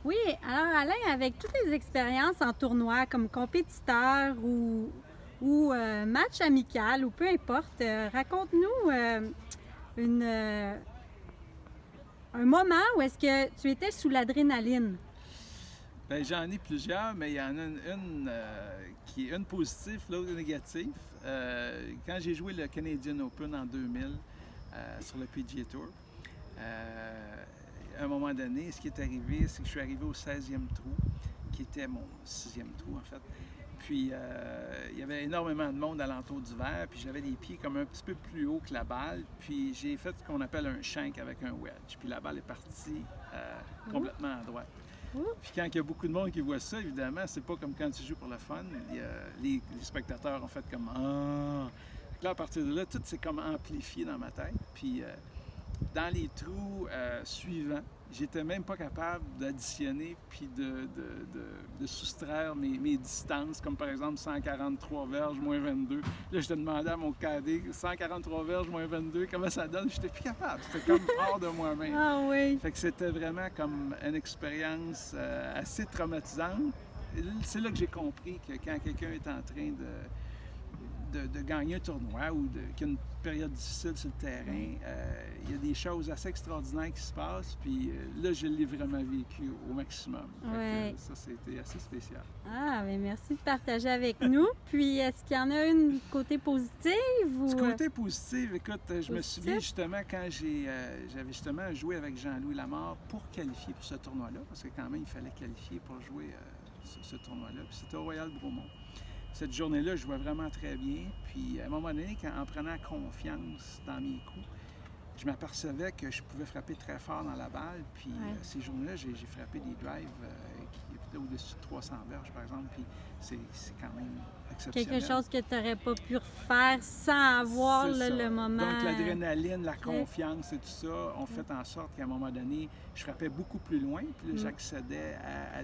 Oui, alors Alain, avec toutes les expériences en tournoi comme compétiteur ou match amical ou peu importe, raconte-nous une, euh, un moment où est-ce que tu étais sous l'adrénaline. Ben, j'en ai plusieurs, mais il y en a qui est une positive, l'autre négative. Quand j'ai joué le Canadian Open en 2000 sur le PGA Tour, à un moment donné, ce qui est arrivé, c'est que je suis arrivé au 16e trou, qui était mon 6e trou en fait. Puis il y avait énormément de monde alentour du verre, puis j'avais les pieds comme un petit peu plus haut que la balle, puis j'ai fait ce qu'on appelle un shank avec un wedge, puis la balle est partie complètement à droite. Ouh. Puis quand il y a beaucoup de monde qui voit ça, évidemment, c'est pas comme quand tu joues pour le fun. Les spectateurs ont fait comme Ah! Là, à partir de là, tout s'est comme amplifié dans ma tête. Puis dans les trous suivants, j'étais même pas capable d'additionner puis de soustraire mes distances, comme par exemple 143 verges moins 22. Là, je te demandais à mon cadet 143 verges moins 22, comment ça donne? J'étais plus capable. C'était comme hors de moi-même. Ah oui. Fait que c'était vraiment comme une expérience assez traumatisante. Et c'est là que j'ai compris que quand quelqu'un est en train de gagner un tournoi ou qu'il y a une période difficile sur le terrain, il y a des choses assez extraordinaires qui se passent. Puis là, je l'ai vraiment vécu au maximum. Ouais. Ça, c'était assez spécial. Ah, mais merci de partager avec nous. Puis, est-ce qu'il y en a une côté positive ou Du côté positif, écoute, je me positif? souviens justement quand j'avais justement joué avec Jean-Louis Lamarre pour qualifier pour ce tournoi-là, parce que quand même, il fallait qualifier pour jouer ce tournoi-là. Puis c'était au Royal Bromont. Cette journée-là, je jouais vraiment très bien. Puis à un moment donné, en prenant confiance dans mes coups, je m'apercevais que je pouvais frapper très fort dans la balle. Puis ces journées-là, j'ai frappé des drives qui étaient au-dessus de 300 verges, par exemple. Puis c'est quand même exceptionnel. Quelque chose que tu n'aurais pas pu refaire sans avoir le moment. Donc l'adrénaline, la confiance et tout ça ont fait en sorte qu'à un moment donné, je frappais beaucoup plus loin. Puis là, j'accédais à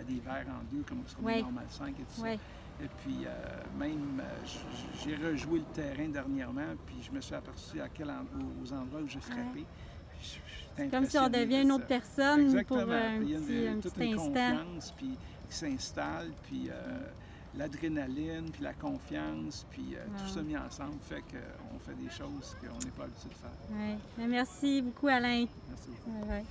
des verres en deux, comme sur le normal 5 et tout ça. Et puis, même, j'ai rejoué le terrain dernièrement, puis je me suis aperçu aux endroits où j'ai frappé. C'est comme si on devient une autre personne. Exactement. Pour un il y a petit toute une instant. confiance puis, qui s'installe, puis l'adrénaline, puis la confiance, puis tout ça mis ensemble fait qu'on fait des choses qu'on n'est pas habitué de faire. Ouais. Merci beaucoup, Alain. Merci beaucoup. Ouais.